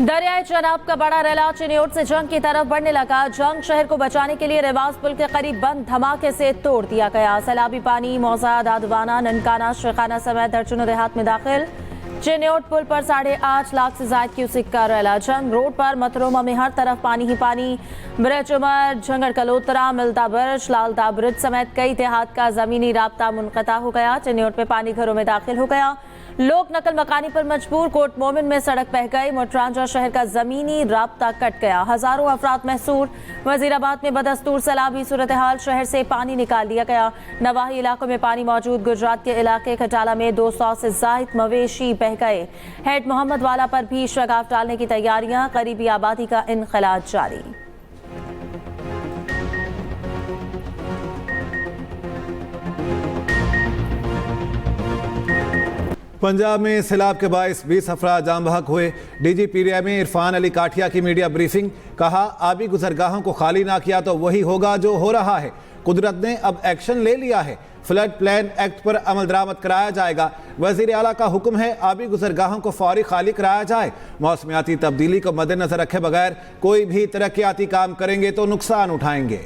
दरियाए चनाब का बड़ा रैला चिन्योट से जंग की तरफ बढ़ने लगा। जंग शहर को बचाने के लिए रिवाज पुल के करीब बंद धमाके से तोड़ दिया गया। सैलाबी पानी मौजा, दादवाना, ननकाना, शेखाना समेत दर्जनों देहात में दाखिल। चिन्योट पुल पर 8.5 लाख से ज्यादा क्यूसिक का रैला। जंग रोड पर मतरोमा में हर तरफ पानी ही पानी। ब्रिज उमर, झंगड़ कलोतरा, मिलता ब्रिज, लालता ब्रिज समेत कई देहात का जमीनी राब्ता मुनक़ता हो गया। चिन्योट में पानी घरों में दाखिल हो गया। लोग नकल मकानी पर मजबूर। कोट मोमिन में सड़क बह गई। मोटरांजा शहर का जमीनी राब्ता कट गया। हजारों अफराद महसूर। वजीराबाद में बदस्तूर सैलाबी सूरत हाल, शहर से पानी निकाल लिया गया। नवाही इलाकों में पानी मौजूद। गुजरात के इलाके खटाला में 200 से जायद मवेशी बह गए। हेड मोहम्मद वाला पर भी शगाफ डालने की तैयारियां। करीबी आबादी का इनखला जारी। पंजाब में सैलाब के बायस 20 अफराद जाम बहक हुए। डीजी पीरिया में इरफान अली काठिया की मीडिया ब्रीफिंग। कहा, आबी गुजरगाहों को खाली ना किया तो वही होगा जो हो रहा है। कुदरत ने अब एक्शन ले लिया है। फ्लड प्लान एक्ट पर अमल दरामद कराया जाएगा। वजीर आला का हुक्म है आबी गुजरगाहों को फौरी खाली कराया जाए। मौसमियाती तब्दीली को मद्देनजर रखे बगैर कोई भी तरक्याती काम करेंगे तो नुकसान उठाएंगे।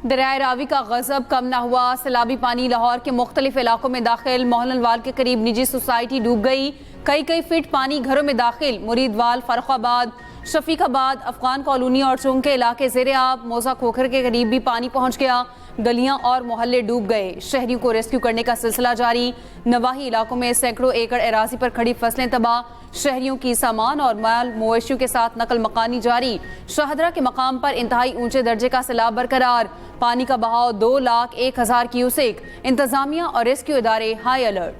दरियाए रावी का गजब कम न हुआ। सैलाबी पानी लाहौर के मुख्तलिफ इलाकों में दाखिल। मोहनलाल के करीब निजी सोसाइटी डूब गई। कई फीट पानी घरों में दाखिल। मुरीदवाल, फर्रुखाबाद, शफीकाबाद, अफगान कॉलोनी और चुंग के इलाके ज़ेरे आब। मौजा खोखर के करीब भी पानी पहुंच गया। गलियां और मोहल्ले डूब गए। शहरियों को रेस्क्यू करने का सिलसिला जारी। नवाही इलाकों में सैकड़ों एकड़ एराजी पर खड़ी फसलें तबाह। शहरियों की सामान और माल मवेशियों के साथ नकल मकानी जारी। शाहदरा के मकाम पर इंतहाई ऊंचे दर्जे का सैलाब बरकरार। पानी का बहाव 2,01,000 क्यूसेक। इंतजामिया और रेस्क्यू इदारे हाई अलर्ट।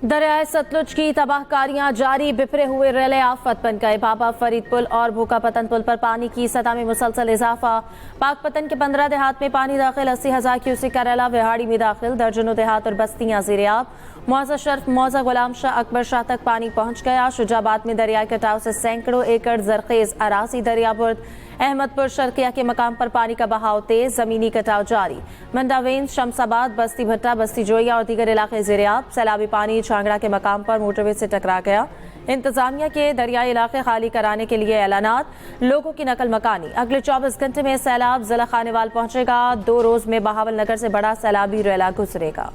दरियाए सतलुज की तबाहकारियां जारी। बिफरे हुए रेले आफत बन गए। बाबा फरीद पुल और भूखा पतन पुल पर पानी की सतह में मुसलसल इजाफा। पाकपतन के 15 देहात में पानी दाखिल। 80,000 क्यूसेक का रेला विहाड़ी में दाखिल। दर्जनों देहात और बस्तियां ज़ेरे-आब। मौजा शर्फ, मौजा गुलाम शाह, अकबर शाह तक पानी पहुंच गया। शुजाबाद में दरियाई कटाव से सैकड़ों एकड़ जरखेज अराजी दरियाबुर्द। अहमदपुर शर्किया के मकाम पर पानी का बहाव तेज। जमीनी कटाव जारी। मंडावेंस, शमसाबाद, बस्ती भट्टा, बस्ती जोया और दीगर इलाके ज़ेरे-आब। सैलाबी पानी झांगड़ा के मकाम पर मोटरवे से टकरा गया। इंतजामिया के दरियाई इलाके खाली कराने के लिए ऐलानात। लोगों की नकल मकानी। अगले 24 घंटे में सैलाब जिला खानेवाल पहुंचेगा। 2 रोज में बहावल नगर से बड़ा सैलाबी रेला गुजरेगा।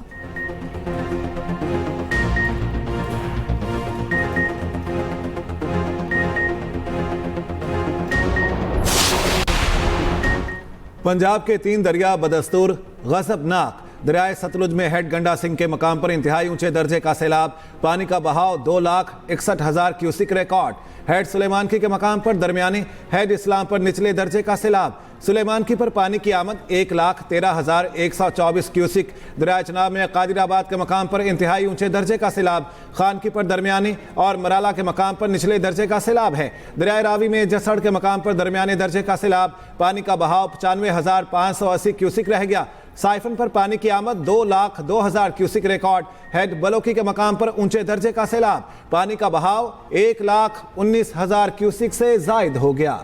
पंजाब के 3 दरिया बदस्तूर गजबनाक। दरियाए सतलुज में हेड गंडा सिंह के मकाम पर इंतहाई ऊंचे दर्जे का सैलाब। पानी का बहाव 2,61,000 क्यूसिक रिकॉर्ड। हेड सुलेमानकी के मकाम पर दरमियानी, हेड इस्लाम पर निचले दर्जे का सैलाब। सुलेमानकी पर पानी की आमद 1,13,124 क्यूसिक। दरियाए चनाब में कादिराबाद के मकाम पर इंतहाई ऊंचे दर्जे का सैलाब। खानकी पर दरमियानी और मराला के मकाम पर निचले दर्जे का सैलाब है। दरियाए रावी में जसड़ के मकाम पर दरमियाने दर्जे का सैलाब। पानी का बहाव 95,580 क्यूसिक रह गया। साइफन पर पानी की आमद 2,02,000 क्यूसिक रिकॉर्ड। हेड बलोकी के मकाम पर ऊंचे दर्जे का सैलाब। पानी का बहाव 1,19,000 क्यूसिक से जायद हो गया।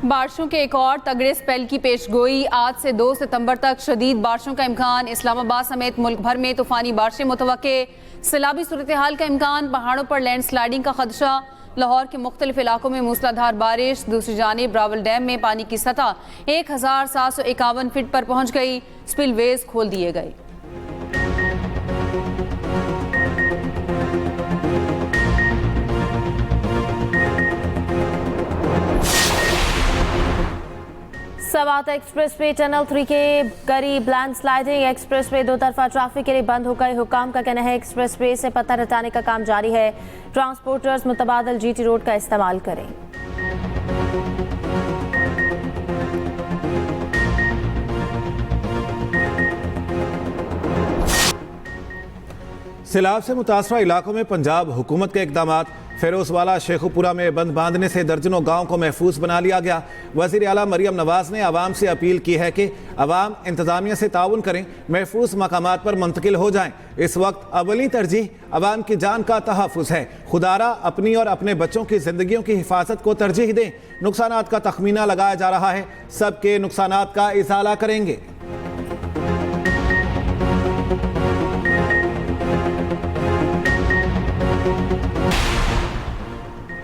बारिशों के एक और तगड़े स्पेल की पेशगोई। आज से 2 सितंबर तक शदीद बारिशों का इम्कान। इस्लामाबाद समेत मुल्क भर में तूफानी बारिशें मुतवक्के। सैलाबी सूरत हाल का इम्कान। पहाड़ों पर लैंडस्लाइडिंग का खदशा। लाहौर के मुख्तलिफ इलाकों में मूसलाधार बारिश। दूसरी जानिब रावल डैम में पानी की सतह 1,751 फीट पर पहुंच गई। स्पिलवेज खोल दिए गए। सवात एक्सप्रेस वे टनल 3 के करीब लैंडस्लाइडिंग। एक्सप्रेस वे 2 तरफा ट्रैफिक के लिए बंद हो गए। हुकाम का कहना है एक्सप्रेस वे से पत्थर हटाने का काम जारी है। ट्रांसपोर्टर्स मुतबादल GT रोड का इस्तेमाल करें। सैलाब से मुतासरा इलाकों में पंजाब हुकूमत के इकदामात। फिरोजवाला शेखुपुरा में बंद बांधने से दर्जनों गाँव को महफूज बना लिया गया। वज़ीर आला मरियम नवाज ने आवाम से अपील की है कि आवाम इंतजामिया से ताउन करें, महफूज मकामात पर मुंतकिल हो जाएं। इस वक्त अवली तरजीह आवाम की जान का तहफ़्फ़ुज़ है। खुदारा अपनी और अपने बच्चों की ज़िंदगियों की हिफाजत को तरजीह दें। नुकसानात का तखमीना लगाया जा रहा है, सबके नुकसानात का इज़ाला करेंगे।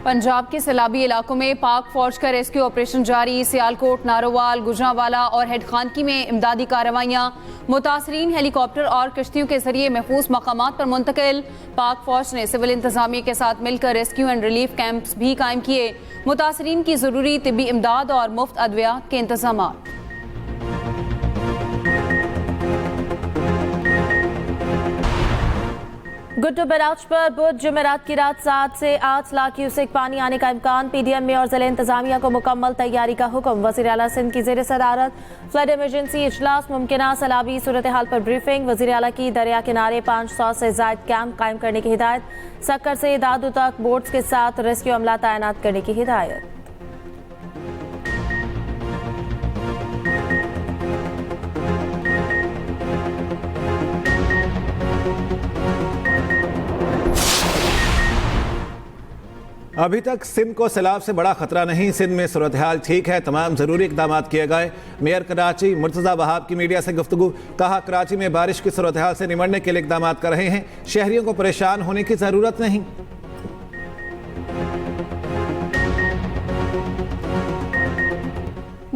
पंजाब के सैलाबी इलाकों में पाक फौज का रेस्क्यू ऑपरेशन जारी। सियालकोट, नारोवाल, गुजरांवाला और हेडखानकी में इमदादी कार्रवाइयाँ। मुतासरीन हेलीकॉप्टर और किश्तियों के जरिए महफूज मकामात पर मुंतकिल। पाक फौज ने सिविल इंतजामिया के साथ मिलकर रेस्क्यू एंड रिलीफ कैंप्स भी कायम किए। मुतासरीन की ज़रूरी तिब्बी इमदाद और मुफ्त अद्वियात के इंतजाम। गुड्डू बैराज पर बुध जुमेरात की रात 7 से 8 लाख क्यूसेक पानी आने का इम्कान। पीडीएम में और जिले इंतजामिया को मुकम्मल तैयारी का हुक्म। वज़ीर आला सिंध की ज़ेर सदारत फ्लड इमरजेंसी इजलास। मुमकिना सैलाबी सूरत हाल पर ब्रीफिंग। वज़ीर आला की दरिया किनारे 500 से ज़ायद कैंप कायम करने की हिदायत। सक्कर से दादू तक बोट्स के साथ रेस्क्यू अमला तैनात करने की हिदायत। अभी तक सिंध को सैलाब से बड़ा खतरा नहीं। सिंध में सूरत हाल ठीक है, तमाम ज़रूरी इकदाम किए गए। मेयर कराची मुर्तज़ा वहाब की मीडिया से गुफ्तगू। कहा कराची में बारिश की सूरत हाल से निमटने के लिए इकदाम कर रहे हैं, शहरियों को परेशान होने की ज़रूरत नहीं।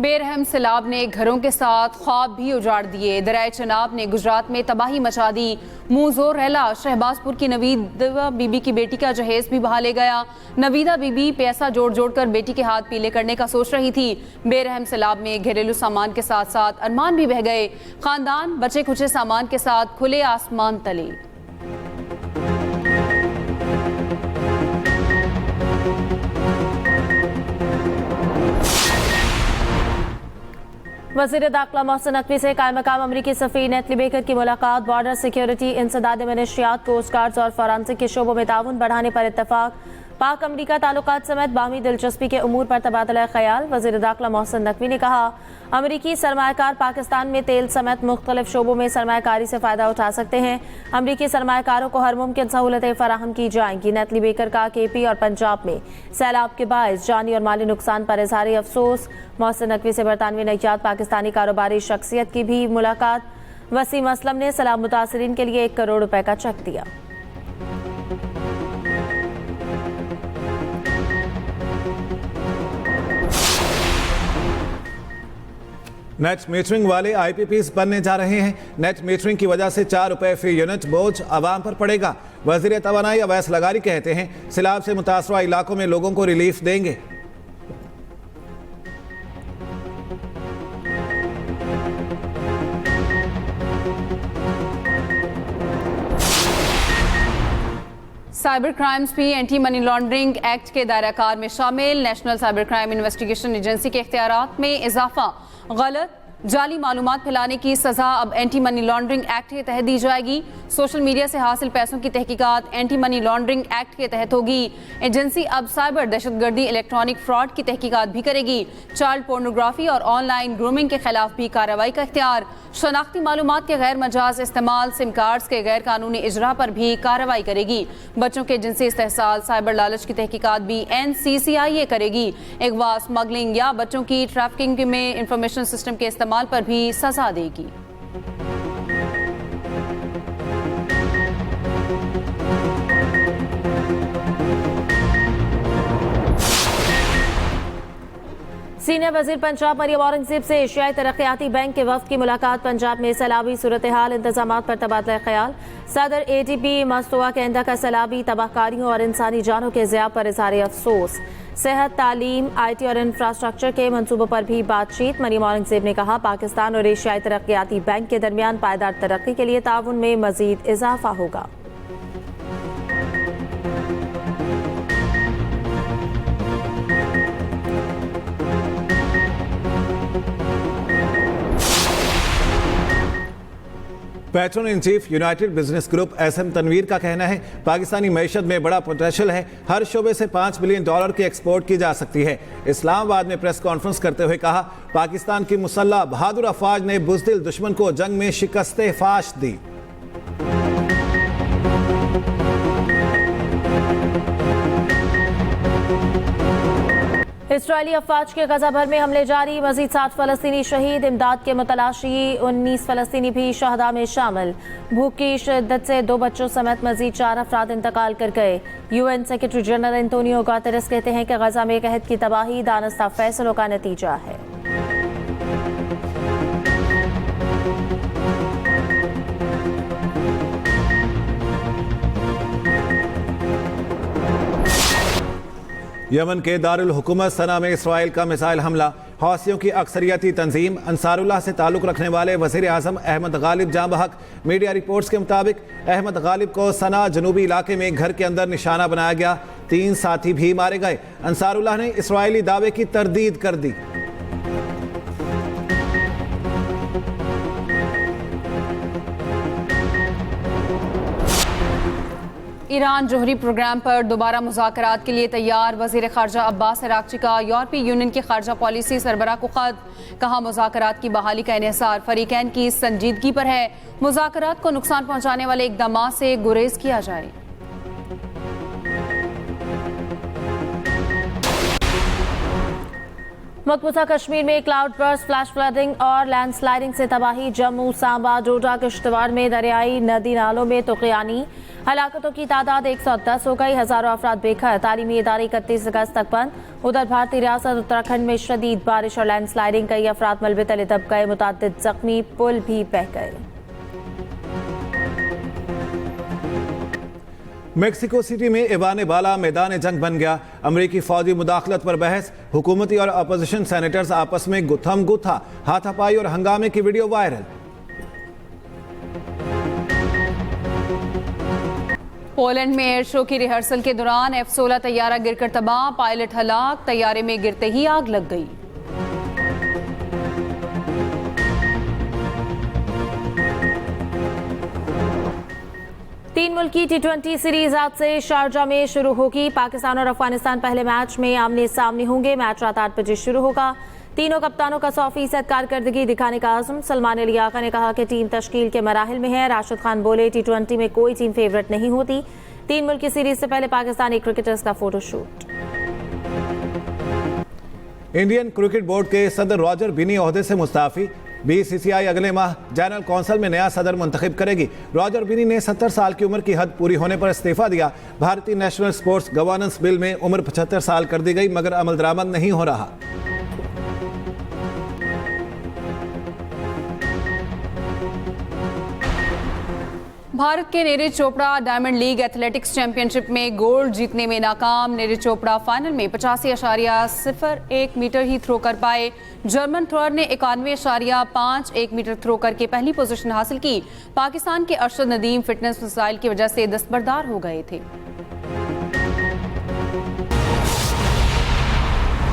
बेरहम सैलाब ने घरों के साथ ख्वाब भी उजाड़ दिए। दरियाए चनाब ने गुजरात में तबाही मचा दी। मुंहजोर रहला शहबाजपुर की नवीदा बीबी की बेटी का जहेज भी बहा ले गया। नवीदा बीबी पैसा जोड़ जोड़ कर बेटी के हाथ पीले करने का सोच रही थी। बेरहम सैलाब में घरेलू सामान के साथ साथ अरमान भी बह गए। खानदान बचे खुचे सामान के साथ खुले आसमान तले। वज़ीर दाखिला मोहसिन नकवी से कायम मकाम अमरीकी सफ़ीर नेथली बेकर की मुलाकात। बॉर्डर सिक्योरिटी, इंसदाद मिनिस्ट्रियात, कोस्ट गार्ड्स और फॉरेंसिक के शोबों में ताउन बढ़ाने पर इत्तफाक। पाक अमरीका ताल्लुकात समेत बाहमी दिलचस्पी के उमूर पर तबादला ख्याल। वज़ीर दाखिला मोहसिन नकवी ने कहा अमरीकी सरमायाकार पाकिस्तान में तेल समेत मुख्तलिफ शोबों में सरमायाकारी से फ़ायदा उठा सकते हैं। अमरीकी सरमायाकारों को हर मुमकिन सहूलतें फराहम की जाएंगी। नेथली बेकर का केपी और पंजाब में सैलाब के बायस जानी और माली नुकसान पर इज़हार अफसोस। मोहसिन नकवी से बरतानवी नैयाद पाकिस्तानी कारोबारी शख्सियत की भी मुलाकात। वसीम असलम ने सैलाब मुतासरीन के लिए 1 करोड़ रुपए का चेक दिया। नेट मीटरिंग वाले IPPs बनने जा रहे हैं। नेट मीटरिंग की वजह से 4 रुपए फी यूनिट बोझ आवाम पर पड़ेगा। वज़ीर तवानाई अवैस लगारी कहते हैं सैलाब से मुतासरा इलाकों में लोगों को रिलीफ देंगे। साइबर क्राइम्स भी एंटी मनी लॉन्ड्रिंग एक्ट के दायराकार में शामिल। National cyber crime investigation agency के इख्तियारात में इजाफा। गलत जाली मालूमात फैलाने की सजा अब एंटी मनी लॉन्ड्रिंग एक्ट के तहत दी जाएगी। सोशल मीडिया से हासिल पैसों की तहकीकात एंटी मनी लॉन्ड्रिंग एक्ट के तहत होगी। एजेंसी अब साइबर दहशतगर्दी, इलेक्ट्रॉनिक फ्रॉड की तहकीकात भी करेगी। चाइल्ड पोर्नोग्राफी और ऑनलाइन ग्रूमिंग के खिलाफ भी कार्रवाई का इख्तियार। शनाख्ती मालूमात के गैर मजाज इस्तेमाल, सिम कार्ड्स के गैर कानूनी इजरा पर भी कार्रवाई करेगी। बच्चों के जिनसी इस्तेहसाल, साइबर लालच की तहकीकात भी NCCIA करेगी। अगवा, स्मगलिंग या बच्चों की ट्रैफिकिंग में इंफॉर्मेशन सिस्टम के इस्तेमाल पर भी सजा देगी। सीनियर वजीर पंजाब मरियम औरंगजेब से एशियाई तरक्याती बैंक के वफ्द की मुलाकात। पंजाब में सैलाबी सूरत हाल, इंतजामात पर तबादला ख्याल। सदर ADB मस्तुआ केंदा का सैलाबी तबाहकारियों और इंसानी जानों के ज़िया पर इज़हार अफसोस। सेहत, तालीम, IT और इंफ्रास्ट्रक्चर के मंसूबों पर भी बातचीत। मरियम औरंगजेब ने कहा पाकिस्तान और एशियाई तरक्याती बैंक के दरमियान पायदार तरक्की के लिए ताउन में मजीद इजाफा होगा। Patron in chief United Business Group SM Tanveer का कहना है पाकिस्तानी मईशत में बड़ा पोटेंशियल है, हर शोबे से $5 बिलियन की एक्सपोर्ट की जा सकती है। इस्लामाबाद में प्रेस कॉन्फ्रेंस करते हुए कहा, पाकिस्तान की मुसल्लह बहादुर अफवाज ने बुज़दिल दुश्मन को जंग में शिकस्त फाश दी। इस्राएली अफवाज के गजा भर में हमले जारी, मजीद 7 फलस्तीनी शहीद, इमदाद के मुतलाशी 19 फलस्तीनी भी शहदा में शामिल। भूख की शिद्दत से 2 बच्चों समेत मजीद 4 अफराद इंतकाल कर गए। UN secretary general Antonio Guterres कहते हैं कि गजा में कहत की तबाही दानिस्ता फैसलों का नतीजा है। यमन के दारुल हुकूमत सना में इसराइल का मिसाइल हमला, हौसियों की अक्सरियती तंजीम अंसारुल्लाह से ताल्लुक़ रखने वाले वज़ीर आज़म अहमद गालिब जाँ बहक। मीडिया रिपोर्ट्स के मुताबिक अहमद गालिब को सना जनूबी इलाके में घर के अंदर निशाना बनाया गया, 3 साथी भी मारे गए। अंसारुल्लाह ने इसराइली दावे की तरदीद कर दी। ईरान जोहरी प्रोग्राम पर दोबारा मुज़ाकरात के लिए तैयार, वज़ीर ख़ारजा अब्बास अराग़ची का यूरोपीय यूनियन की ख़ारजा पॉलिसी सरबराह को ख़त, कहा मुज़ाकरात की बहाली का इन्हिसार फ़रीक़ैन की संजीदगी पर है, मुज़ाकरात को नुकसान पहुँचाने वाले इक़दामात से गुरेज किया जाए। मकबूजा कश्मीर में क्लाउड बर्स्ट, फ्लैश फ्लडिंग और लैंडस्लाइडिंग से तबाही, जम्मू, सांबा, डोडा, किश्तवाड़ में दरियाई नदी नालों में तुग़यानी, हलाकतों की तादाद 110 हो गई, हजारों अफराद बेघर, तालीमी इदारे 31 अगस्त तक बंद। उधर भारतीय रियासत उत्तराखंड में शदीद बारिश और लैंडस्लाइडिंग, कई अफराद मलबे तले दब गए, मुतअद्दिद जख्मी, पुल भी बह गए। मेक्सिको सिटी में इवान बाला मैदान जंग बन गया, अमरीकी फौजी मुदाखलत पर बहस, हुकूमती और अपोजिशन सेनेटर्स आपस में गुत्थम गुत्था, हाथापाई और हंगामे की वीडियो वायरल। पोलैंड में एयर शो की रिहर्सल के दौरान F-16 तैयारा गिरकर तबाह, पायलट हलाक, तैयारे में गिरते ही आग लग गई। तीन मुल्की T20 सीरीज आज से शारजा में शुरू होगी। पाकिस्तान और अफगानिस्तान पहले मैच में आमने सामने होंगे। मैच रात 8 बजे शुरू होगा। तीनों कप्तानों का 100% कारकर्दगी दिखाने का आज़म। सलमान अली आका ने कहा कि टीम तश्कील के मराहिल में है। राशिद खान बोले, T20 में कोई टीम फेवरेट नहीं होती। 3 मुल्की सीरीज से पहले पाकिस्तानी क्रिकेटर्स का फोटोशूट। इंडियन क्रिकेट बोर्ड के सदर रॉजर बिनी ओहदे से मुस्ताफी, BCCI अगले माह जनरल कौंसिल में नया सदर मुंतखब करेगी। रॉजर बिनी ने 70 साल की उम्र की हद पूरी होने पर इस्तीफा दिया। भारतीय नेशनल स्पोर्ट्स गवर्नेंस बिल में उम्र 75 साल कर दी गई, मगर अमल दरामद नहीं हो रहा। भारत के Neeraj Chopra diamond league athletics championship में गोल्ड जीतने में नाकाम। नीरज चोपड़ा फाइनल में 85.01 मीटर ही थ्रो कर पाए। जर्मन थ्रोअर ने 91.51 मीटर थ्रो करके पहली पोजीशन हासिल की। पाकिस्तान के अरशद नदीम फिटनेस मसाइल की वजह से दस्तबरदार हो गए थे।